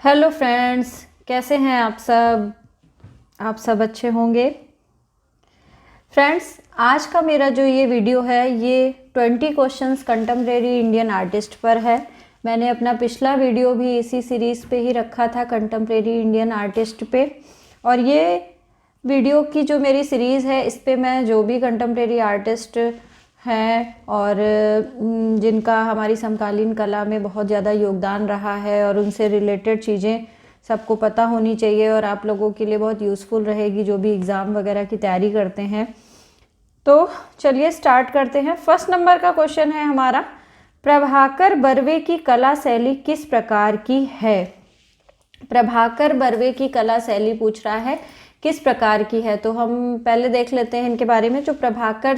Hello friends, कैसे हैं आप सब? आप सब अच्छे होंगे। फ्रेंड्स, आज का मेरा जो ये वीडियो है ये 20 क्वेश्चंस कंटेम्प्रेरी इंडियन आर्टिस्ट पर है। मैंने अपना पिछला वीडियो भी इसी सीरीज़ पे ही रखा था, कंटेम्प्रेरी इंडियन आर्टिस्ट पे। और ये वीडियो की जो मेरी सीरीज़ है इस पे मैं जो भी कंटेम्प्रेरी आर्टिस्ट हैं और जिनका हमारी समकालीन कला में बहुत ज़्यादा योगदान रहा है और उनसे रिलेटेड चीज़ें सबको पता होनी चाहिए और आप लोगों के लिए बहुत यूज़फुल रहेगी जो भी एग्ज़ाम वगैरह की तैयारी करते हैं। तो चलिए स्टार्ट करते हैं। फर्स्ट नंबर का क्वेश्चन है हमारा, प्रभाकर बर्वे की कला शैली किस प्रकार की है? प्रभाकर बर्वे की कला शैली पूछ रहा है, किस प्रकार की है। तो हम पहले देख लेते हैं इनके बारे में। जो प्रभाकर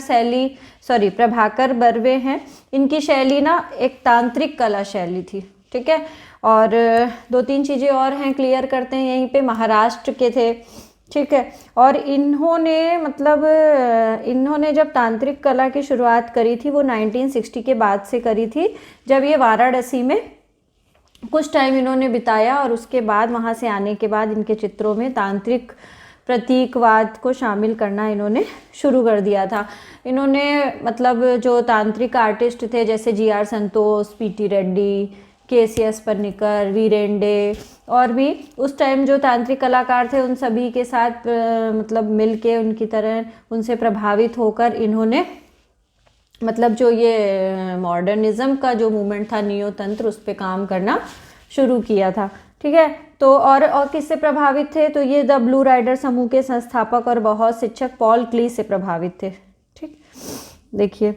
बर्वे हैं, इनकी शैली ना एक तांत्रिक कला शैली थी, ठीक है। और दो तीन चीज़ें और हैं, क्लियर करते हैं यहीं पे। महाराष्ट्र के थे, ठीक है। और इन्होंने जब तांत्रिक कला की शुरुआत करी थी वो 1960 के बाद से करी थी, जब ये वाराणसी में कुछ टाइम इन्होंने बिताया और उसके बाद वहाँ से आने के बाद इनके चित्रों में तांत्रिक प्रतीकवाद को शामिल करना इन्होंने शुरू कर दिया था। इन्होंने जो तांत्रिक आर्टिस्ट थे जैसे GR संतोष, PT रेड्डी, KCS पन्नीकर, वीरेंडे और भी उस टाइम जो तांत्रिक कलाकार थे उन सभी के साथ मिल के उनकी तरह उनसे प्रभावित होकर इन्होंने जो ये मॉडर्निज्म का जो मूवमेंट था, नियो तंत्र, उस पर काम करना शुरू किया था, ठीक है। तो और किससे प्रभावित थे? तो ये द ब्लू राइडर समूह के संस्थापक और बहुत शिक्षक पॉल क्ली से प्रभावित थे, ठीक। देखिए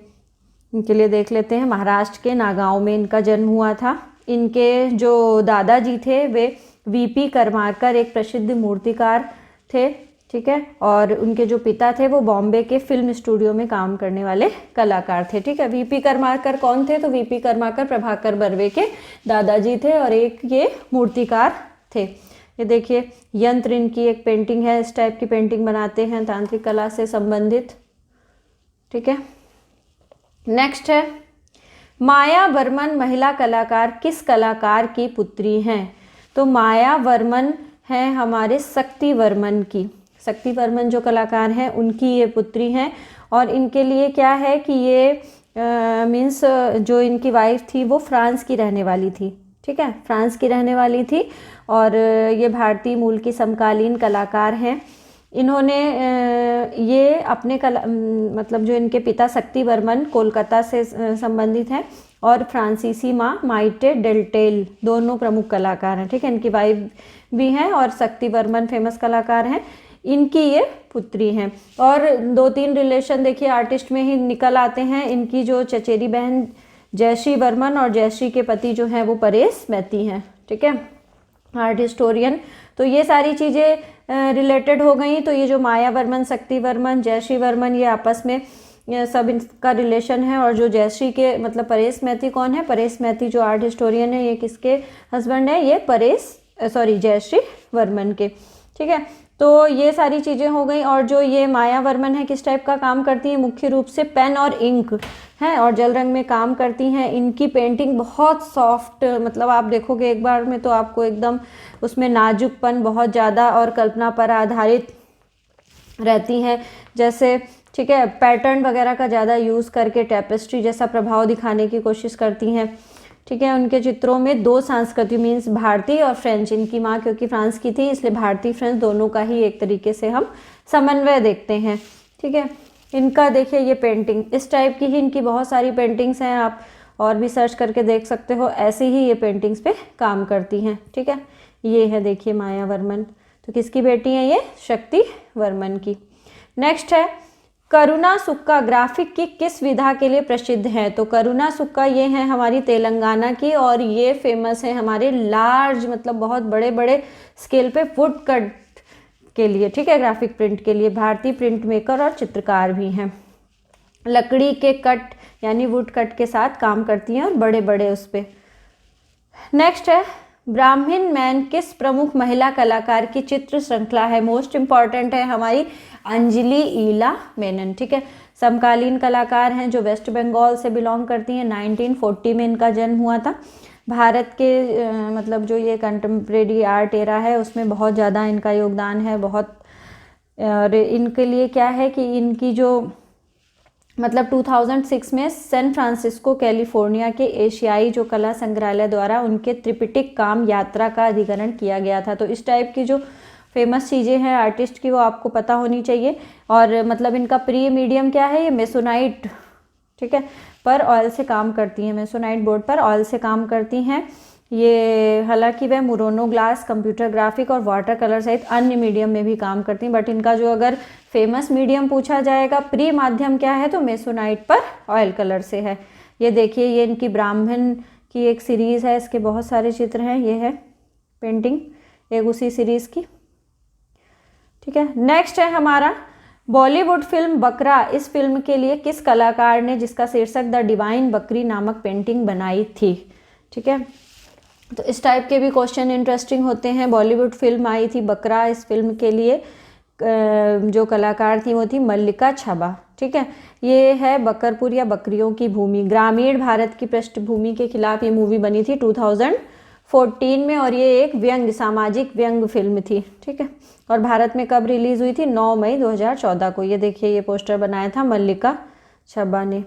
इनके लिए देख लेते हैं। महाराष्ट्र के नागांव में इनका जन्म हुआ था। इनके जो दादाजी थे वे VP करमारकर एक प्रसिद्ध मूर्तिकार थे, ठीक है। और उनके जो पिता थे वो बॉम्बे के फिल्म स्टूडियो में काम करने वाले कलाकार थे, ठीक है। VP करमारकर कौन थे? तो VP करमारकर प्रभाकर बर्वे के दादाजी थे और एक ये मूर्तिकार थे। ये देखिए यंत्र, इनकी एक पेंटिंग है, इस टाइप की पेंटिंग बनाते हैं तांत्रिक कला से संबंधित, ठीक है। नेक्स्ट है, माया वर्मन महिला कलाकार किस कलाकार की पुत्री हैं? तो माया वर्मन है हमारे शक्ति वर्मन की। शक्ति वर्मन जो कलाकार हैं उनकी ये पुत्री हैं। और इनके लिए क्या है कि ये जो इनकी वाइफ थी वो फ्रांस की रहने वाली थी, ठीक है, फ्रांस की रहने वाली थी। और ये भारतीय मूल की समकालीन कलाकार हैं। इन्होंने ये अपने जो इनके पिता शक्ति वर्मन कोलकाता से संबंधित हैं और फ्रांसीसी माँ माइटे डेल्टेल दोनों प्रमुख कलाकार हैं, ठीक है। इनकी वाइफ भी हैं और शक्ति वर्मन फेमस कलाकार हैं, इनकी ये पुत्री हैं। और दो तीन रिलेशन देखिए आर्टिस्ट में ही निकल आते हैं। इनकी जो चचेरी बहन जयश्री वर्मन और जयश्री के पति जो हैं वो परेश मैती हैं, ठीक है, आर्ट हिस्टोरियन। तो ये सारी चीज़ें रिलेटेड हो गई। तो ये जो माया वर्मन, शक्ति वर्मन, जयश्री वर्मन, ये आपस में सब इनका रिलेशन है। और जो जयश्री के परेश मैती कौन है? परेश मैती जो आर्ट हिस्टोरियन है, ये किसके हस्बैंड है? ये जयश्री वर्मन के, ठीक है। तो ये सारी चीज़ें हो गई। और जो ये माया वर्मन है किस टाइप का काम करती है? मुख्य रूप से पेन और इंक हैं और जल रंग में काम करती हैं। इनकी पेंटिंग बहुत सॉफ्ट, आप देखोगे एक बार में तो आपको एकदम उसमें नाजुकपन बहुत ज़्यादा और कल्पना पर आधारित रहती हैं, जैसे, ठीक है, पैटर्न वगैरह का ज़्यादा यूज़ करके टेपेस्ट्री जैसा प्रभाव दिखाने की कोशिश करती हैं, ठीक है। उनके चित्रों में दो संस्कृति मीन्स भारतीय और फ्रेंच, इनकी माँ क्योंकि फ्रांस की थी इसलिए भारतीय फ्रेंच दोनों का ही एक तरीके से हम समन्वय देखते हैं, ठीक है। इनका देखिए ये पेंटिंग इस टाइप की ही इनकी बहुत सारी पेंटिंग्स हैं, आप और भी सर्च करके देख सकते हो। ऐसे ही ये पेंटिंग्स पे काम करती हैं, ठीक है। ये है देखिए माया वर्मन। तो किसकी बेटी है ये? शक्ति वर्मन की। नेक्स्ट है, करुणा सुक्का ग्राफिक की किस विधा के लिए प्रसिद्ध है? तो करुणा सुक्का ये है हमारी तेलंगाना की और ये फेमस है हमारे लार्ज बहुत बड़े बड़े स्केल पे वुड कट के लिए, ठीक है, ग्राफिक प्रिंट के लिए। भारतीय प्रिंट मेकर और चित्रकार भी हैं। लकड़ी के कट यानी वुड कट के साथ काम करती हैं और बड़े बड़े उस पर। नेक्स्ट है, ब्राह्मण मैन किस प्रमुख महिला कलाकार की चित्र श्रृंखला है? मोस्ट इम्पॉर्टेंट है हमारी अंजलि ईला मेनन, ठीक है। समकालीन कलाकार हैं जो वेस्ट बंगाल से बिलोंग करती हैं। 1940 में इनका जन्म हुआ था। भारत के मतलब जो ये कंटेम्प्रेरी आर्ट एरा है उसमें बहुत ज़्यादा इनका योगदान है। बहुत और इनके लिए क्या है कि इनकी जो मतलब 2006 में सैन फ्रांसिस्को कैलिफोर्निया के एशियाई जो कला संग्रहालय द्वारा उनके त्रिपिटिक काम यात्रा का अधिग्रहण किया गया था। तो इस टाइप की जो फेमस चीज़ें हैं आर्टिस्ट की वो आपको पता होनी चाहिए। और मतलब इनका प्री मीडियम क्या है, ये मेसोनाइट, ठीक है, पर ऑयल से काम करती हैं, मेसोनाइट बोर्ड पर ऑयल से काम करती हैं ये। हालांकि वह मुरोनो ग्लास, कंप्यूटर ग्राफिक और वाटर कलर सहित अन्य मीडियम में भी काम करती हैं, बट इनका जो अगर फेमस मीडियम पूछा जाएगा प्री माध्यम क्या है तो मेसोनाइट पर ऑयल कलर से है। ये देखिए, ये इनकी ब्राह्मण की एक सीरीज़ है, इसके बहुत सारे चित्र हैं। ये है पेंटिंग एक उसी सीरीज़ की, ठीक है। नेक्स्ट है हमारा बॉलीवुड फिल्म बकरा। इस फिल्म के लिए किस कलाकार ने, जिसका शीर्षक द डिवाइन बकरी नामक पेंटिंग बनाई थी, ठीक है। तो इस टाइप के भी क्वेश्चन इंटरेस्टिंग होते हैं। बॉलीवुड फिल्म आई थी बकरा, इस फिल्म के लिए जो कलाकार थी वो थी मल्लिका छबा, ठीक है। ये है बकरपुर या बकरियों की भूमि, ग्रामीण भारत की पृष्ठभूमि के खिलाफ ये मूवी बनी थी 2014 में, और ये एक व्यंग, सामाजिक व्यंग फिल्म थी, ठीक है। और भारत में कब रिलीज़ हुई थी, 9 मई 2014 को। ये देखिए, ये पोस्टर बनाया था मल्लिका छबा ने।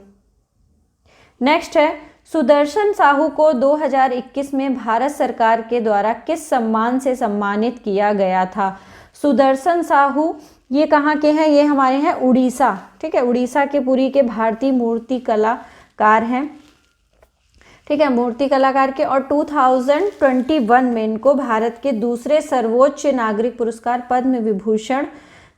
नेक्स्ट है सुदर्शन साहू को 2021 में भारत सरकार के द्वारा किस सम्मान से सम्मानित किया गया था। सुदर्शन साहू ये कहाँ के हैं, ये हमारे हैं उड़ीसा, ठीक है, उड़ीसा के पुरी के भारतीय मूर्ति कलाकार हैं, ठीक है, मूर्ति कलाकार के। और 2021 में इनको भारत के दूसरे सर्वोच्च नागरिक पुरस्कार पद्म विभूषण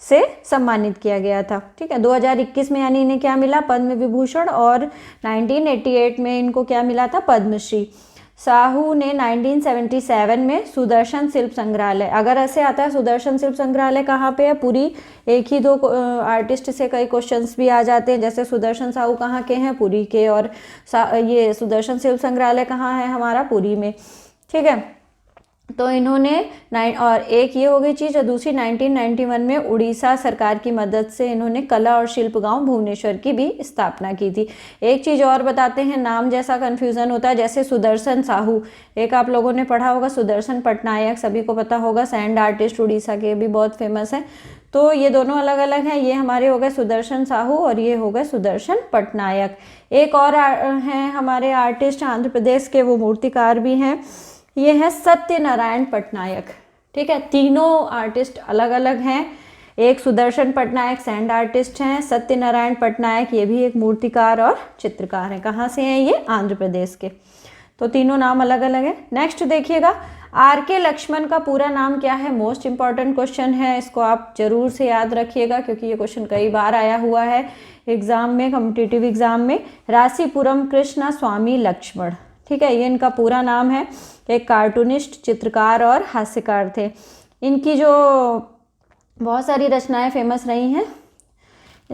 से सम्मानित किया गया था, ठीक है। 2021 में यानी इन्हें क्या मिला, पद्म विभूषण, और 1988 में इनको क्या मिला था, पद्मश्री। साहू ने 1977 में सुदर्शन शिल्प संग्रहालय, अगर ऐसे आता है सुदर्शन शिल्प संग्रहालय कहाँ पे है, पुरी। एक ही दो आर्टिस्ट से कई क्वेश्चंस भी आ जाते हैं, जैसे सुदर्शन साहू कहाँ के हैं, पुरी के, और ये सुदर्शन शिल्प संग्रहालय कहाँ है, हमारा पुरी में, ठीक है। तो इन्होंने और एक ये हो गई चीज़, और दूसरी 1991 में उड़ीसा सरकार की मदद से इन्होंने कला और शिल्प गांव भुवनेश्वर की भी स्थापना की थी। एक चीज़ और बताते हैं, नाम जैसा कन्फ्यूज़न होता है, जैसे सुदर्शन साहू, एक आप लोगों ने पढ़ा होगा सुदर्शन पटनायक, सभी को पता होगा, सैंड आर्टिस्ट उड़ीसा के भी बहुत फेमस है। तो ये दोनों अलग अलग हैं, ये हमारे हो गए सुदर्शन साहू और ये हो गए सुदर्शन पटनायक। एक और हैं हमारे आर्टिस्ट आंध्र प्रदेश के, वो मूर्तिकार भी हैं, ये है सत्यनारायण पटनायक, ठीक है। तीनों आर्टिस्ट अलग अलग हैं, एक सुदर्शन पटनायक सैंड आर्टिस्ट हैं, सत्यनारायण पटनायक ये भी एक मूर्तिकार और चित्रकार हैं। कहाँ से हैं ये, आंध्र प्रदेश के। तो तीनों नाम अलग अलग हैं। नेक्स्ट देखिएगा, आर.के. लक्ष्मण का पूरा नाम क्या है, मोस्ट इंपॉर्टेंट क्वेश्चन है, इसको आप जरूर से याद रखिएगा क्योंकि ये क्वेश्चन कई बार आया हुआ है एग्जाम में, कॉम्पिटिटिव एग्जाम में। रासीपुरम कृष्णा स्वामी लक्ष्मण, ठीक है, ये इनका पूरा नाम है। एक कार्टूनिस्ट, चित्रकार और हास्यकार थे। इनकी जो बहुत सारी रचनाएं फेमस रही हैं,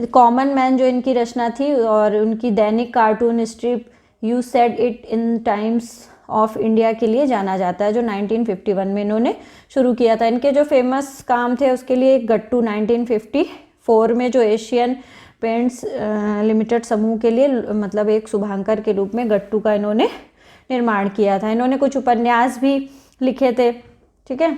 कॉमन मैन जो इनकी रचना थी, और उनकी दैनिक cartoon strip you said it in times of India के लिए जाना जाता है, जो 1951 में इन्होंने शुरू किया था। इनके जो फेमस काम थे उसके लिए गट्टू 1954 में जो एशियन पेंट्स लिमिटेड समूह के लिए मतलब एक शुभांकर के रूप में गट्टू का इन्होंने निर्माण किया था। इन्होंने कुछ उपन्यास भी लिखे थे, ठीक है।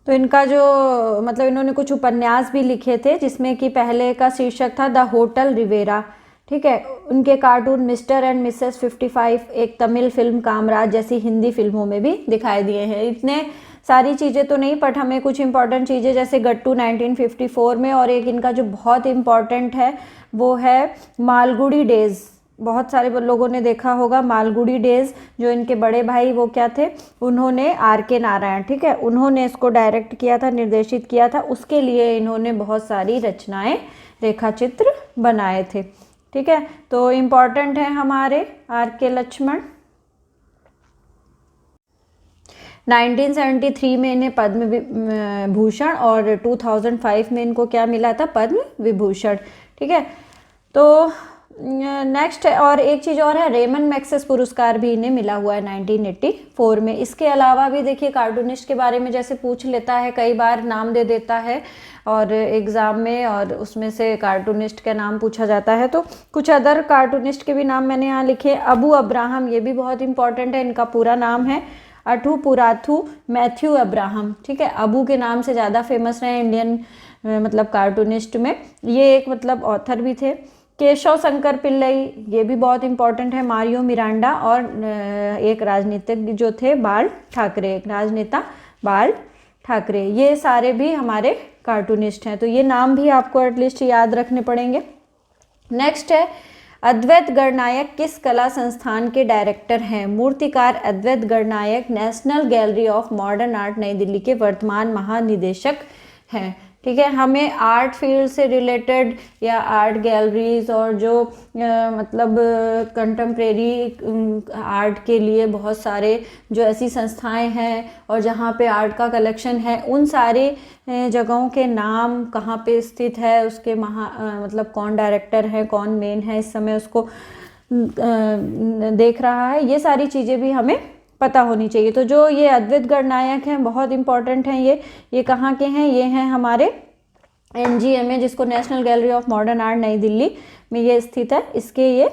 तो इनका जो मतलब इन्होंने कुछ उपन्यास भी लिखे थे, जिसमें कि पहले का शीर्षक था द होटल रिवेरा, ठीक है। उनके कार्टून मिस्टर एंड मिसेस 55, एक तमिल फिल्म कामराज जैसी हिंदी फिल्मों में भी दिखाई दिए हैं। इतने सारी चीज़ें तो नहीं, बट हमें कुछ इंपॉर्टेंट चीज़ें जैसे गट्टू 1954 में, और एक इनका जो बहुत इम्पॉर्टेंट है वो है मालगुडी डेज। बहुत सारे लोगों ने देखा होगा मालगुडी डेज, जो इनके बड़े भाई वो क्या थे, उन्होंने आर.के. नारायण, ठीक है, उन्होंने इसको डायरेक्ट किया था, निर्देशित किया था, उसके लिए इन्होंने बहुत सारी रचनाएं, रेखाचित्र बनाए थे, ठीक है। तो इम्पॉर्टेंट है हमारे आर.के. लक्ष्मण। 1973 में इन्हें पद्म भूषण और 2005 में इनको क्या मिला था, पद्म विभूषण, ठीक है। तो नेक्स्ट और एक चीज़ और है, रेमन मैक्सेस पुरस्कार भी इन्हें मिला हुआ है 1984 में। इसके अलावा भी देखिए कार्टूनिस्ट के बारे में जैसे पूछ लेता है, कई बार नाम दे देता है और एग्ज़ाम में, और उसमें से कार्टूनिस्ट का नाम पूछा जाता है। तो कुछ अदर कार्टूनिस्ट के भी नाम मैंने यहाँ लिखे। अबू अब्राहम, ये भी बहुत इंपॉर्टेंट है, इनका पूरा नाम है अठू पुराथू मैथ्यू अब्राहम, ठीक है। अबू के नाम से ज़्यादा फेमस रहे इंडियन मतलब कार्टूनिस्ट में। ये एक मतलब ऑथर भी थे। केशव शंकर पिल्लई, ये भी बहुत इंपॉर्टेंट है। मारियो मिरांडा, और एक राजनीतिज्ञ जो थे बाल ठाकरे, एक राजनेता बाल ठाकरे, ये सारे भी हमारे कार्टूनिस्ट हैं। तो ये नाम भी आपको एटलीस्ट याद रखने पड़ेंगे। नेक्स्ट है, अद्वैत गणनायक किस कला संस्थान के डायरेक्टर हैं? मूर्तिकार Advait Gananayak national gallery of modern art Nai Delhi के वर्तमान महानिदेशक हैं, ठीक है। हमें आर्ट फील्ड से रिलेटेड या आर्ट गैलरीज और जो मतलब कंटेम्प्रेरी आर्ट के लिए बहुत सारे जो ऐसी संस्थाएं हैं और जहाँ पे आर्ट का कलेक्शन है, उन सारे जगहों के नाम कहाँ पे स्थित है, उसके मतलब कौन डायरेक्टर है, कौन मेन है इस समय उसको देख रहा है, ये सारी चीज़ें भी हमें पता होनी चाहिए। तो जो ये अद्वैत गणनायक हैं बहुत इंपॉर्टेंट हैं। ये कहाँ के हैं? ये हैं हमारे NGMA, जिसको national gallery of modern art Nai Delhi में ये स्थित है, इसके ये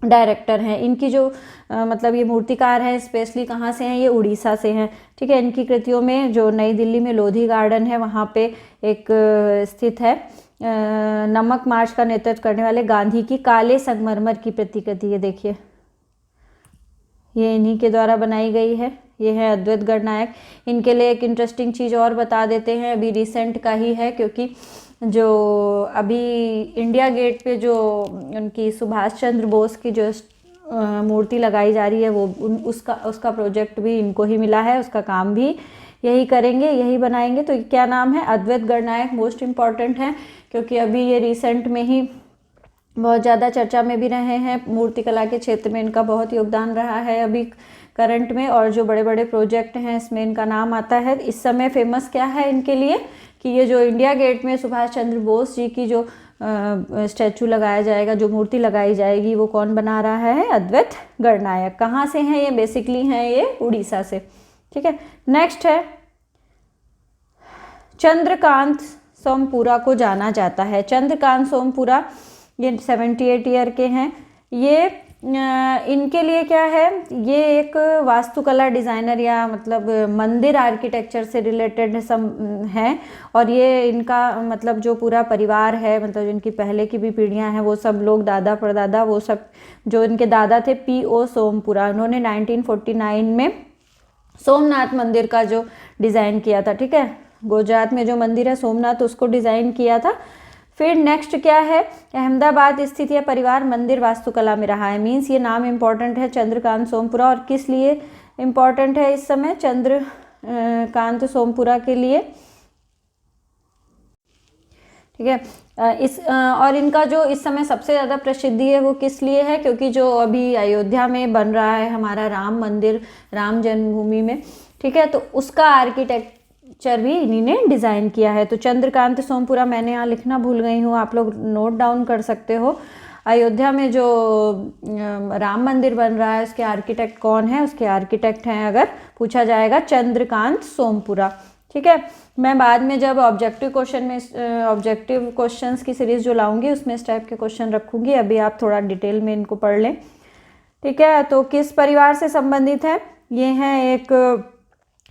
डायरेक्टर हैं। इनकी जो मतलब ये मूर्तिकार हैं स्पेशली कहाँ से हैं? ये उड़ीसा से हैं, ठीक है। इनकी कृतियों में जो नई दिल्ली में लोधी गार्डन है वहाँ पे एक स्थित है नमक मार्च का नेतृत्व करने वाले गांधी की काले संगमरमर की प्रतिकृति, ये देखिए, ये इन्हीं के द्वारा बनाई गई है। ये है अद्वैत गणनायक। इनके लिए एक इंटरेस्टिंग चीज़ और बता देते हैं, अभी रिसेंट का ही है, क्योंकि जो अभी इंडिया गेट पे जो उनकी सुभाष चंद्र बोस की जो मूर्ति लगाई जा रही है वो उसका प्रोजेक्ट भी इनको ही मिला है, उसका काम भी यही करेंगे, यही बनाएंगे। तो क्या नाम है? अद्वैत गणनायक मोस्ट इम्पॉर्टेंट है, क्योंकि अभी ये रिसेंट में ही बहुत ज़्यादा चर्चा में भी रहे हैं। मूर्तिकला के क्षेत्र में इनका बहुत योगदान रहा है अभी करंट में, और जो बड़े बड़े प्रोजेक्ट हैं इसमें इनका नाम आता है। इस समय फेमस क्या है इनके लिए कि ये जो इंडिया गेट में सुभाष चंद्र बोस जी की जो स्टैचू लगाया जाएगा, जो मूर्ति लगाई जाएगी, वो कौन बना रहा है? अद्वैत गणनायक। कहाँ से हैं ये? बेसिकली हैं ये उड़ीसा से, ठीक है। नेक्स्ट है, चंद्रकांत सोमपुरा को जाना जाता है। चंद्रकांत सोमपुरा ये 78 ईयर के हैं। ये इनके लिए क्या है? ये एक वास्तुकला डिज़ाइनर या मतलब मंदिर आर्किटेक्चर से रिलेटेड हैं, और ये इनका मतलब जो पूरा परिवार है, मतलब इनकी पहले की भी पीढ़ियां हैं, वो सब लोग दादा परदादा, वो सब जो इनके दादा थे P.O. सोमपुरा, उन्होंने 1949 में सोमनाथ मंदिर का जो डिज़ाइन किया था, ठीक है। गुजरात में जो मंदिर है सोमनाथ, उसको डिज़ाइन किया था। फिर नेक्स्ट क्या है? अहमदाबाद स्थित यह परिवार मंदिर वास्तुकला में रहा है। मीन्स ये नाम इम्पॉर्टेंट है चंद्रकांत सोमपुरा। और किस लिए इम्पॉर्टेंट है इस समय चंद्रकांत सोमपुरा के लिए? ठीक है। और इनका जो इस समय सबसे ज़्यादा प्रसिद्धि है वो किस लिए है? क्योंकि जो अभी अयोध्या में बन रहा है हमारा राम मंदिर, राम जन्मभूमि में, ठीक है, तो उसका आर्किटेक्चर भी इन्हीं ने डिज़ाइन किया है। तो चंद्रकांत सोमपुरा, मैंने यहाँ लिखना भूल गई हूँ, आप लोग नोट डाउन कर सकते हो। अयोध्या में जो राम मंदिर बन रहा है उसके आर्किटेक्ट कौन है? उसके आर्किटेक्ट हैं, अगर पूछा जाएगा, चंद्रकांत सोमपुरा। ठीक है। मैं बाद में जब ऑब्जेक्टिव क्वेश्चंस की सीरीज़ जो लाऊंगी उसमें इस टाइप के क्वेश्चन रखूंगी। अभी आप थोड़ा डिटेल में इनको पढ़ लें। ठीक है। तो किस परिवार से संबंधित है? ये हैं एक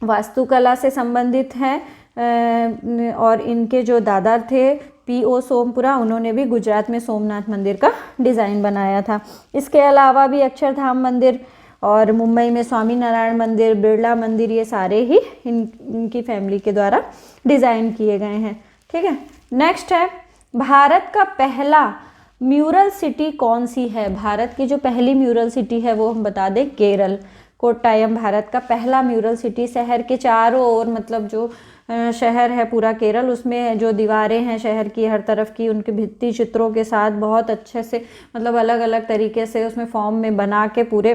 वास्तुकला से संबंधित हैं, और इनके जो दादा थे P.O. सोमपुरा, उन्होंने भी गुजरात में सोमनाथ मंदिर का डिज़ाइन बनाया था। इसके अलावा भी अक्षरधाम मंदिर और मुंबई में स्वामी नारायण मंदिर, बिरला मंदिर, ये सारे ही इनकी फैमिली के द्वारा डिज़ाइन किए गए हैं। ठीक है। नेक्स्ट है, भारत का पहला म्यूरल सिटी कौन सी है? भारत की जो पहली म्यूरल सिटी है वो हम बता दें, केरल। कोट्टायम भारत का पहला म्यूरल सिटी। शहर के चारों ओर, मतलब जो शहर है पूरा केरल, उसमें जो दीवारें हैं शहर की हर तरफ की, उनके भित्ति चित्रों के साथ बहुत अच्छे से, मतलब अलग अलग तरीके से उसमें फॉर्म में बना के पूरे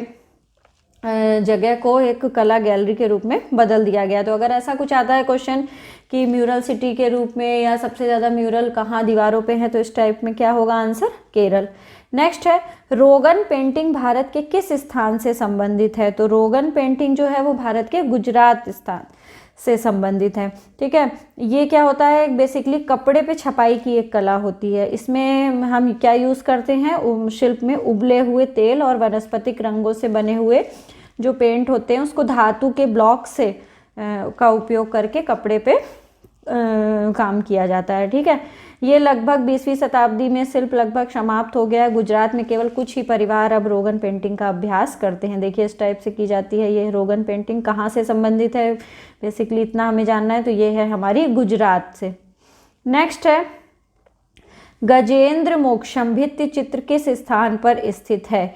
जगह को एक कला गैलरी के रूप में बदल दिया गया। तो अगर ऐसा कुछ आता है क्वेश्चन कि म्यूरल सिटी के रूप में या सबसे ज़्यादा म्यूरल कहाँ दीवारों पे है, तो इस टाइप में क्या होगा आंसर, केरल। नेक्स्ट है रोगन पेंटिंग भारत के किस स्थान से संबंधित है। तो रोगन पेंटिंग जो है वो भारत के गुजरात स्थान से संबंधित है। ठीक है, ये क्या होता है, बेसिकली कपड़े पे छपाई की एक कला होती है। इसमें हम क्या यूज़ करते हैं, शिल्प में उबले हुए तेल और वनस्पतिक रंगों से बने हुए जो पेंट होते हैं उसको धातु के ब्लॉक से का उपयोग करके कपड़े पे काम किया जाता है। ठीक है, ये लगभग 20वीं शताब्दी में शिल्प लगभग समाप्त हो गया है। गुजरात में केवल कुछ ही परिवार अब रोगन पेंटिंग का अभ्यास करते हैं। देखिए इस टाइप से की जाती है। ये रोगन पेंटिंग कहाँ से संबंधित है, बेसिकली इतना हमें जानना है। तो ये है हमारी गुजरात से। नेक्स्ट है गजेंद्र मोक्षम भित्ति चित्र किस स्थान पर स्थित है।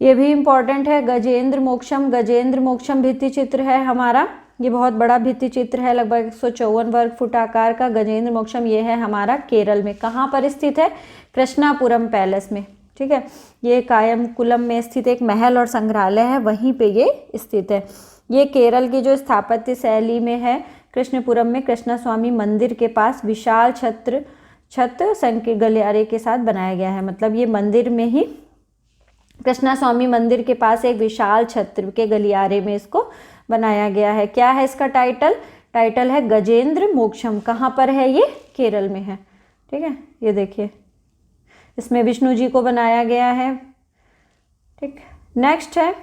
ये भी इम्पॉर्टेंट है। गजेंद्र मोक्षम भित्ति चित्र है हमारा, ये बहुत बड़ा भित्ति चित्र है, लगभग 154 वर्ग फुट आकार का। गजेंद्र मोक्षम ये है हमारा केरल में। कहाँ पर स्थित है, कृष्णापुरम पैलेस में। ठीक है, ये कायमकुलम में स्थित एक महल और संग्रहालय है, वहीं पे ये स्थित है। ये केरल की जो स्थापत्य शैली में है, कृष्णपुरम में कृष्णा स्वामी मंदिर के पास विशाल छत संकीर्ण गलियारे के साथ बनाया गया है। मतलब ये मंदिर में ही कृष्णा स्वामी मंदिर के पास एक विशाल छत के गलियारे में इसको बनाया गया है। क्या है इसका टाइटल है गजेंद्र मोक्षम। कहाँ पर है ये, केरल में है। ठीक है, ये देखिए इसमें विष्णु जी को बनाया गया है। ठीक, नेक्स्ट है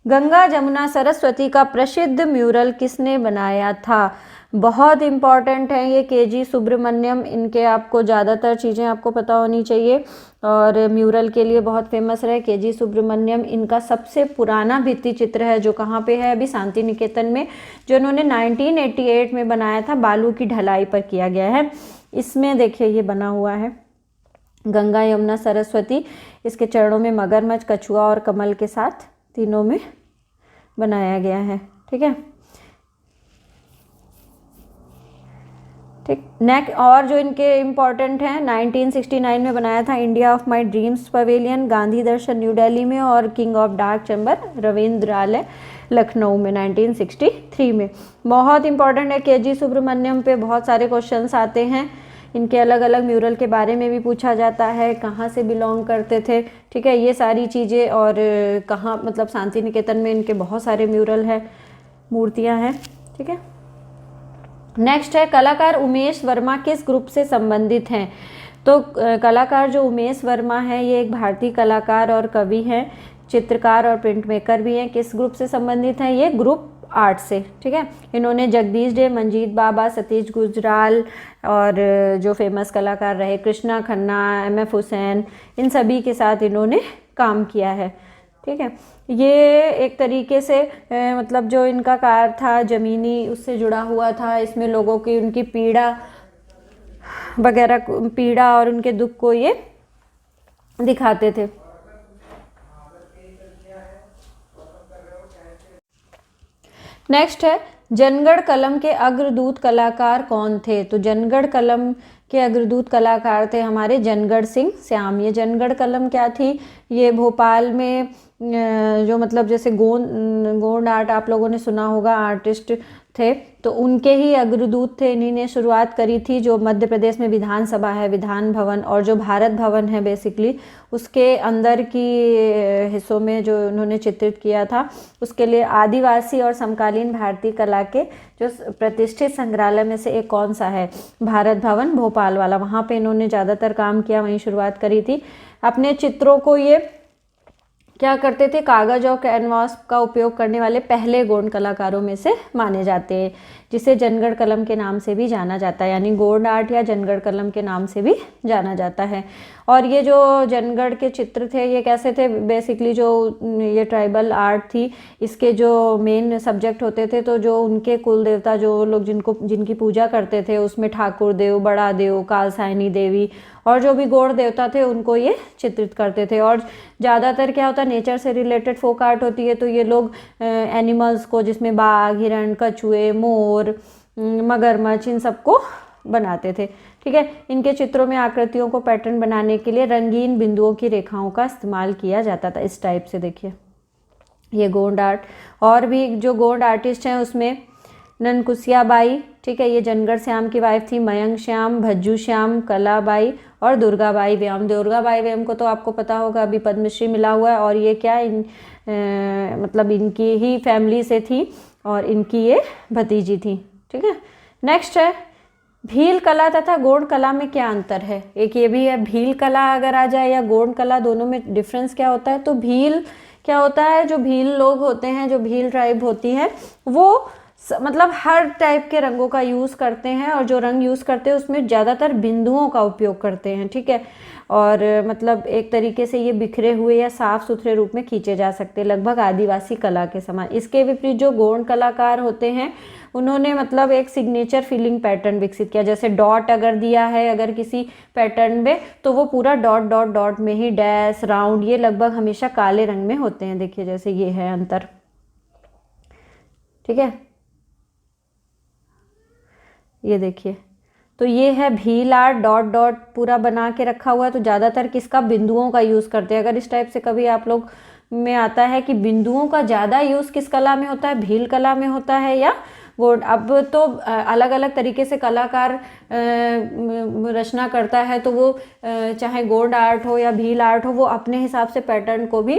गंगा जमुना सरस्वती का प्रसिद्ध म्यूरल किसने बनाया था। बहुत इंपॉर्टेंट है ये, केजी सुब्रमण्यम। इनके आपको ज़्यादातर चीज़ें आपको पता होनी चाहिए और म्यूरल के लिए बहुत फेमस है केजी सुब्रमण्यम। इनका सबसे पुराना भित्ति चित्र है जो कहाँ पे है, अभी शांति निकेतन में, जो इन्होंने 1988 में बनाया था, बालू की ढलाई पर किया गया है। इसमें देखिए ये बना हुआ है गंगा यमुना सरस्वती, इसके चरणों में मगरमच्छ, कछुआ और कमल के साथ तीनों में बनाया गया है। ठीक है, ठीक। नेक्स्ट और जो इनके इम्पॉर्टेंट हैं, 1969 में बनाया था India of my dreams pavilion Gandhi Darshan new Delhi में, और king of dark chamber Ravindralaya Lucknow में 1963 में। बहुत इंपॉर्टेंट है, केजी सुब्रमण्यम पे बहुत सारे क्वेश्चंस आते हैं। इनके अलग अलग म्यूरल के बारे में भी पूछा जाता है, कहाँ से बिलोंग करते थे। ठीक है, ये सारी चीज़ें, और कहाँ, मतलब शांति निकेतन में इनके बहुत सारे म्यूरल है, मूर्तियाँ हैं। ठीक है, नेक्स्ट है कलाकार उमेश वर्मा किस ग्रुप से संबंधित हैं। तो कलाकार जो उमेश वर्मा है ये एक भारतीय कलाकार और कवि हैं, चित्रकार और प्रिंट मेकर भी हैं। किस ग्रुप से संबंधित हैं, ये ग्रुप आर्ट से। ठीक है, इन्होंने जगदीश डे, मंजीत बाबा, सतीश गुजराल और जो फेमस कलाकार रहे कृष्णा खन्ना, MF हुसैन, इन सभी के साथ इन्होंने काम किया है। ठीक है, ये एक तरीके से मतलब जो इनका कार्य था ज़मीनी उससे जुड़ा हुआ था। इसमें लोगों की उनकी पीड़ा वगैरह, पीड़ा और उनके दुख को ये दिखाते थे। नेक्स्ट है जनगढ़ कलम के अग्रदूत कलाकार कौन थे। तो जनगढ़ कलम के अग्रदूत कलाकार थे हमारे जनगढ़ सिंह श्याम। ये जनगढ़ कलम क्या थी, ये भोपाल में जो मतलब जैसे गोंड आर्ट आप लोगों ने सुना होगा, आर्टिस्ट थे, तो उनके ही अग्रदूत थे। इन्हीं ने शुरुआत करी थी। जो मध्य प्रदेश में विधानसभा है, विधान भवन, और जो भारत भवन है बेसिकली उसके अंदर की हिस्सों में जो उन्होंने चित्रित किया था, उसके लिए आदिवासी और समकालीन भारतीय कला के जो प्रतिष्ठित संग्रहालय में से एक कौन सा है, भारत भवन भोपाल वाला, वहाँ पे इन्होंने ज़्यादातर काम किया, वहीं शुरुआत करी थी। अपने चित्रों को ये क्या करते थे, कागज़ और कैनवास का उपयोग करने वाले पहले गोंड कलाकारों में से माने जाते हैं, जिसे जनगढ़ कलम के नाम से भी जाना जाता है, यानी गोंड आर्ट या जनगढ़ कलम के नाम से भी जाना जाता है। और ये जो जनगढ़ के चित्र थे ये कैसे थे, बेसिकली जो ये ट्राइबल आर्ट थी, इसके जो मेन सब्जेक्ट होते थे, तो जो उनके कुल देवता, जो लोग जिनकी पूजा करते थे, उसमें ठाकुर देव, बड़ा देव, कालसाइनी देवी और जो भी गौड़ देवता थे उनको ये चित्रित करते थे। और ज़्यादातर क्या होता है, नेचर से रिलेटेड फोक आर्ट होती है, तो ये लोग एनिमल्स को, जिसमें बाघ, हिरण, कछुए, मोर, मगरमच्छ, इन सबको बनाते थे। ठीक है, इनके चित्रों में आकृतियों को पैटर्न बनाने के लिए रंगीन बिंदुओं की रेखाओं का इस्तेमाल किया जाता था। इस टाइप से देखिए ये गोंड आर्ट। और भी जो गोंड आर्टिस्ट हैं उसमें ननकुसिया बाई, ठीक है, ये जनगढ़ श्याम की वाइफ थी, मयंक श्याम, भज्जू श्याम, कलाबाई और दुर्गाबाई व्याम। दुर्गाबाई व्याम को तो आपको पता होगा अभी पद्मश्री मिला हुआ है, और ये क्या मतलब इनकी ही फैमिली से थी और इनकी ये भतीजी थी, ठीक है। नेक्स्ट है भील कला तथा गोंड कला में क्या अंतर है। एक ये भी है भील कला अगर आ जाए या गोंड कला, दोनों में डिफरेंस क्या होता है। तो भील क्या होता है, जो भील लोग होते हैं, जो भील ट्राइब होती है, वो मतलब हर टाइप के रंगों का यूज़ करते हैं, और जो रंग यूज़ करते हैं उसमें ज़्यादातर बिंदुओं का उपयोग करते हैं, ठीक है। और मतलब एक तरीके से ये बिखरे हुए या साफ सुथरे रूप में खींचे जा सकते हैं, लगभग आदिवासी कला के समान। इसके विपरीत जो गोंड कलाकार होते हैं उन्होंने मतलब एक सिग्नेचर फिलिंग पैटर्न विकसित किया। जैसे डॉट अगर दिया है अगर किसी पैटर्न में, तो वो पूरा डॉट डॉट डॉट में ही, डैश राउंड ये लगभग हमेशा काले रंग में होते हैं। देखिए जैसे ये है अंतर, ठीक है, ये देखिए। तो ये है भील आर्ट, डॉट डॉट पूरा बना के रखा हुआ है। तो ज़्यादातर किसका, बिंदुओं का यूज़ करते हैं। अगर इस टाइप से कभी आप लोग में आता है कि बिंदुओं का ज़्यादा यूज़ किस कला में होता है, भील कला में होता है या गोंड। अब तो अलग अलग तरीके से कलाकार रचना करता है, तो वो चाहे गोंड आर्ट हो या भील आर्ट हो, वो अपने हिसाब से पैटर्न को भी,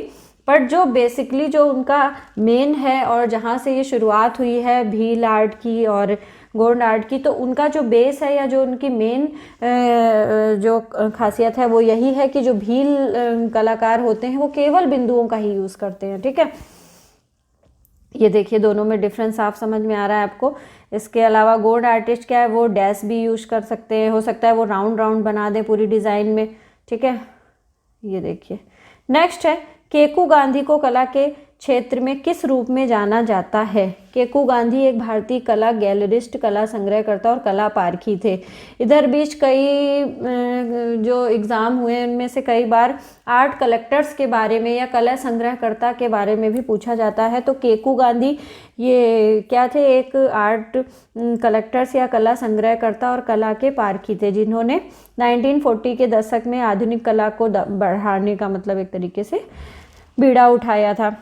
पर जो बेसिकली जो उनका मेन है और जहाँ से ये शुरुआत हुई है भील आर्ट की और गोंड आर्ट की, तो उनका जो बेस है या जो उनकी मेन जो खासियत है वो यही है कि जो भील कलाकार होते हैं वो केवल बिंदुओं का ही यूज़ करते हैं, ठीक है। ये देखिए दोनों में डिफरेंस साफ समझ में आ रहा है आपको। इसके अलावा गोंड आर्टिस्ट क्या है, वो डैश भी यूज कर सकते हैं, हो सकता है वो राउंड राउंड बना दें पूरी डिज़ाइन में, ठीक है। ये देखिए नेक्स्ट है केकू गांधी को कला के क्षेत्र में किस रूप में जाना जाता है। केकू गांधी एक भारतीय कला गैलरिस्ट, कला संग्रहकर्ता और कला पारखी थे। इधर बीच कई जो एग्ज़ाम हुए उनमें से कई बार आर्ट कलेक्टर्स के बारे में या कला संग्रहकर्ता के बारे में भी पूछा जाता है। तो केकू गांधी ये क्या थे, एक आर्ट कलेक्टर्स या कला संग्रहकर्ता और कला के पारखी थे, जिन्होंने 1940 के दशक में आधुनिक कला को बढ़ाने का मतलब एक तरीके से बीड़ा उठाया था।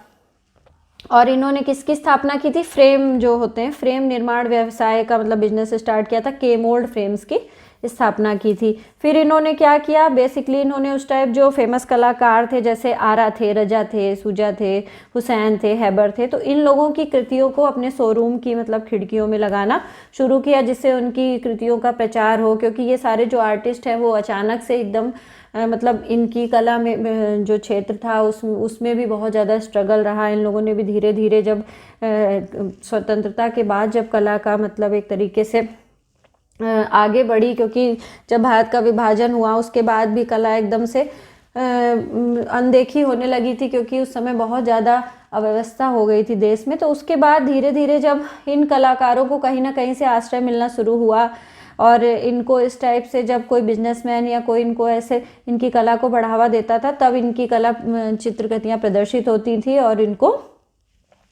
और इन्होंने किसकी स्थापना की थी, फ्रेम जो होते हैं, फ्रेम निर्माण व्यवसाय का मतलब बिजनेस स्टार्ट किया था, के मोल्ड फ्रेम्स की स्थापना की थी। फिर इन्होंने क्या किया, बेसिकली इन्होंने उस टाइप जो फेमस कलाकार थे जैसे आरा थे, रजा थे, सुजा थे, हुसैन थे, हैबर थे, तो इन लोगों की कृतियों को अपने शोरूम की मतलब खिड़कियों में लगाना शुरू किया, जिससे उनकी कृतियों का प्रचार हो। क्योंकि ये सारे जो आर्टिस्ट हैं वो अचानक से एकदम मतलब इनकी कला में जो क्षेत्र था उसमें भी बहुत ज़्यादा स्ट्रगल रहा। इन लोगों ने भी धीरे धीरे जब स्वतंत्रता के बाद जब कला का मतलब एक तरीके से आगे बढ़ी, क्योंकि जब भारत का विभाजन हुआ उसके बाद भी कला एकदम से अनदेखी होने लगी थी, क्योंकि उस समय बहुत ज़्यादा अव्यवस्था हो गई थी देश में। तो उसके बाद धीरे धीरे जब इन कलाकारों को कहीं ना कहीं से आश्रय मिलना शुरू हुआ और इनको इस टाइप से जब कोई बिजनेसमैन या कोई इनको ऐसे इनकी कला को बढ़ावा देता था, तब इनकी कला चित्रकृतियाँ प्रदर्शित होती थी और इनको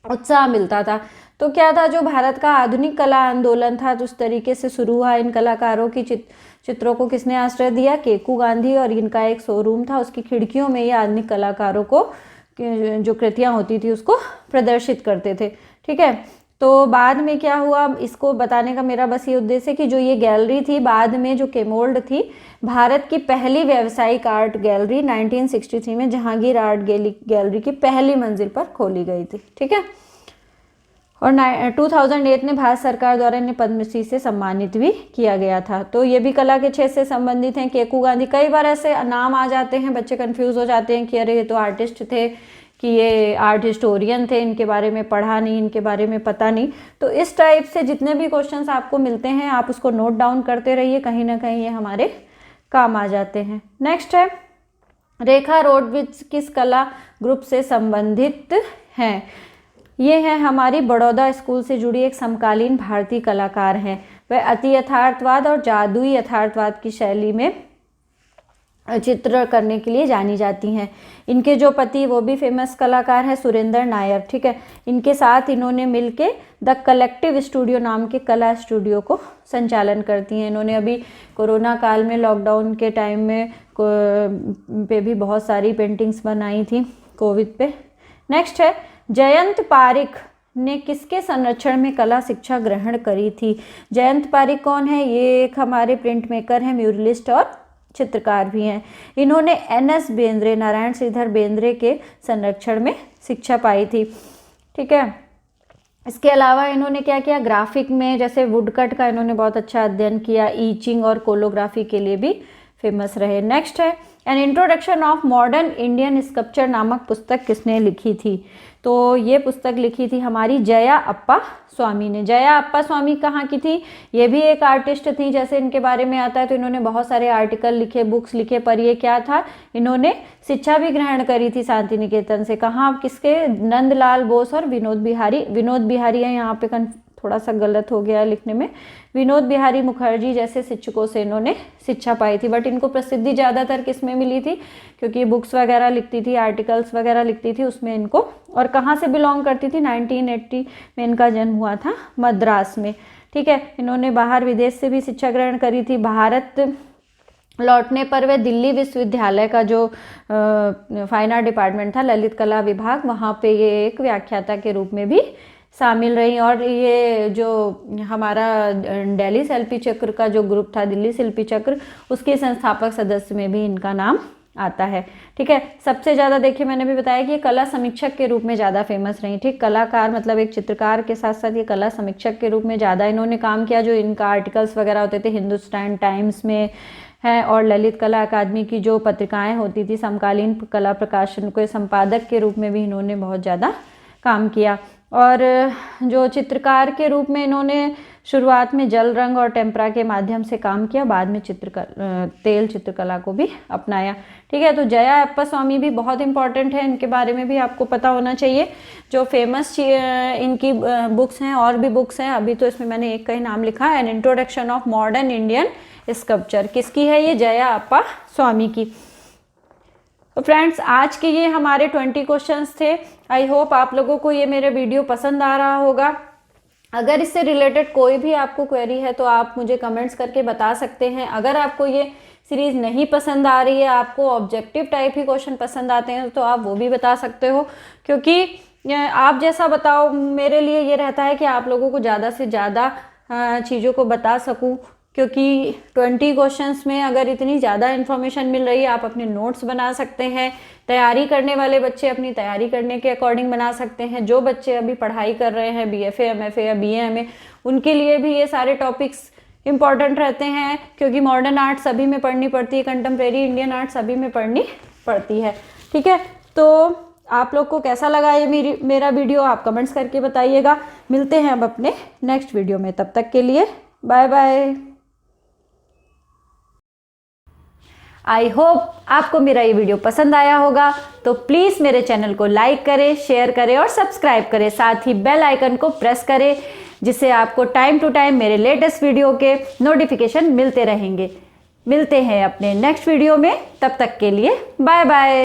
उत्साह मिलता था। तो क्या था, जो भारत का आधुनिक कला आंदोलन था उस तरीके से शुरू हुआ। इन कलाकारों की चित्रों को किसने आश्रय दिया, केकू गांधी, और इनका एक शोरूम था, उसकी खिड़कियों में ये आधुनिक कलाकारों को जो कृतियाँ होती थी उसको प्रदर्शित करते थे, ठीक है। तो बाद में क्या हुआ, इसको बताने का मेरा बस ये उद्देश्य है कि जो ये गैलरी थी बाद में जो केमोल्ड थी, भारत की पहली व्यावसायिक आर्ट गैलरी 1963 में जहांगीर आर्ट गैलरी की पहली मंजिल पर खोली गई थी, ठीक है। और 2008 में भारत सरकार द्वारा इन्हें पद्मश्री से सम्मानित भी किया गया था। तो ये भी कला के क्षेत्र से संबंधित हैं। केकू गांधी, कई बार ऐसे नाम आ जाते हैं, बच्चे कंफ्यूज हो जाते हैं कि अरे ये तो आर्टिस्ट थे कि ये आर्ट हिस्टोरियन थे, इनके बारे में पढ़ा नहीं, इनके बारे में पता नहीं। तो इस टाइप से जितने भी क्वेश्चंस आपको मिलते हैं आप उसको नोट डाउन करते रहिए, कहीं ना कहीं ये हमारे काम आ जाते हैं। नेक्स्ट है रेखा रोडविच किस कला ग्रुप से संबंधित हैं। ये है हमारी बड़ौदा स्कूल से जुड़ी एक समकालीन भारतीय कलाकार हैं। वह अति यथार्थवाद और जादुई यथार्थवाद की शैली में चित्र करने के लिए जानी जाती हैं। इनके जो पति वो भी फेमस कलाकार हैं, सुरेंद्र नायर, ठीक है। इनके साथ इन्होंने मिलके द कलेक्टिव स्टूडियो नाम के कला स्टूडियो को संचालन करती हैं। इन्होंने अभी कोरोना काल में लॉकडाउन के टाइम में पे भी बहुत सारी पेंटिंग्स बनाई थी कोविड पे। नेक्स्ट है जयंत पारिख ने किसके संरक्षण में कला शिक्षा ग्रहण करी थी? जयंत पारिख कौन है? ये एक हमारे प्रिंट मेकर हैं, म्यूरलिस्ट और चित्रकार भी हैं। इन्होंने NS बेंद्रे, नारायण श्रीधर बेंद्रे के संरक्षण में शिक्षा पाई थी। ठीक है, इसके अलावा इन्होंने क्या किया, ग्राफिक में जैसे वुडकट का इन्होंने बहुत अच्छा अध्ययन किया, ईचिंग और कोलोग्राफी के लिए भी फेमस रहे। नेक्स्ट है an introduction of modern Indian sculpture नामक पुस्तक किसने लिखी थी? तो ये पुस्तक लिखी थी हमारी जया अप्पा स्वामी ने। जया अप्पा स्वामी कहाँ की थी? ये भी एक आर्टिस्ट थी, जैसे इनके बारे में आता है तो इन्होंने बहुत सारे आर्टिकल लिखे, बुक्स लिखे, पर ये क्या था, इन्होंने शिक्षा भी ग्रहण करी थी शांति निकेतन से। कहाँ, किसके? नंदलाल बोस और विनोद बिहारी है, यहाँ पे थोड़ा सा गलत हो गया लिखने में, विनोद बिहारी मुखर्जी जैसे शिक्षकों से इन्होंने शिक्षा पाई थी। बट इनको प्रसिद्धि ज़्यादातर किस में मिली थी? क्योंकि बुक्स वगैरह लिखती थी, आर्टिकल्स वगैरह लिखती थी, उसमें इनको, और कहाँ से बिलोंग करती थी? 1980 में इनका जन्म हुआ था मद्रास में। ठीक है, इन्होंने बाहर विदेश से भी शिक्षा ग्रहण करी थी। भारत लौटने पर वे दिल्ली विश्वविद्यालय का जो फाइन आर्ट डिपार्टमेंट था, ललित कला विभाग, वहाँ पे ये एक व्याख्याता के रूप में भी शामिल रही। और ये जो हमारा दिल्ली शिल्पी चक्र का जो ग्रुप था, दिल्ली शिल्पी चक्र, उसके संस्थापक सदस्य में भी इनका नाम आता है। ठीक है, सबसे ज़्यादा देखिए मैंने भी बताया कि ये कला समीक्षक के रूप में ज़्यादा फेमस रही। ठीक, कलाकार मतलब एक चित्रकार के साथ साथ ये कला समीक्षक के रूप में ज़्यादा इन्होंने काम किया। जो इनका आर्टिकल्स वगैरह होते थे हिंदुस्तान टाइम्स में है, और ललित कला अकादमी की जो पत्रिकाएँ होती थी, समकालीन कला प्रकाशन के संपादक के रूप में भी इन्होंने बहुत ज़्यादा काम किया। और जो चित्रकार के रूप में इन्होंने शुरुआत में जल रंग और टेम्परा के माध्यम से काम किया, बाद में तेल चित्रकला को भी अपनाया। ठीक है, तो जया अप्पा स्वामी भी बहुत इंपॉर्टेंट है, इनके बारे में भी आपको पता होना चाहिए। जो फेमस इनकी बुक्स हैं, और भी बुक्स हैं, अभी तो इसमें मैंने एक का ही नाम लिखा है, an introduction of modern Indian sculpture. किसकी है ये? जया अप्पा स्वामी की। तो फ्रेंड्स, आज के ये हमारे 20 क्वेश्चंस थे। आई होप आप लोगों को ये मेरा वीडियो पसंद आ रहा होगा। अगर इससे रिलेटेड कोई भी आपको क्वेरी है तो आप मुझे कमेंट्स करके बता सकते हैं। अगर आपको ये सीरीज़ नहीं पसंद आ रही है, आपको ऑब्जेक्टिव टाइप ही क्वेश्चन पसंद आते हैं, तो आप वो भी बता सकते हो, क्योंकि आप जैसा बताओ मेरे लिए ये रहता है कि आप लोगों को ज़्यादा से ज़्यादा चीज़ों को बता सकूं। क्योंकि 20 क्वेश्चंस में अगर इतनी ज़्यादा इन्फॉर्मेशन मिल रही है, आप अपने नोट्स बना सकते हैं। तैयारी करने वाले बच्चे अपनी तैयारी करने के अकॉर्डिंग बना सकते हैं। जो बच्चे अभी पढ़ाई कर रहे हैं, BFA, MFA या BA, MA, उनके लिए भी ये सारे टॉपिक्स इंपॉर्टेंट रहते हैं, क्योंकि मॉडर्न आर्ट सभी में पढ़नी पड़ती है, कंटेम्प्रेरी इंडियन आर्ट सभी में पढ़नी पड़ती है। ठीक है, तो आप लोग को कैसा लगा ये मेरा वीडियो, आप कमेंट्स करके बताइएगा। मिलते हैं अब अपने नेक्स्ट वीडियो में, तब तक के लिए बाय बाय। आई होप आपको मेरा ये वीडियो पसंद आया होगा, तो प्लीज़ मेरे चैनल को लाइक करें, शेयर करें और सब्सक्राइब करें। साथ ही बेल आइकन को प्रेस करें, जिससे आपको टाइम टू टाइम मेरे लेटेस्ट वीडियो के नोटिफिकेशन मिलते रहेंगे। मिलते हैं अपने नेक्स्ट वीडियो में, तब तक के लिए बाय बाय।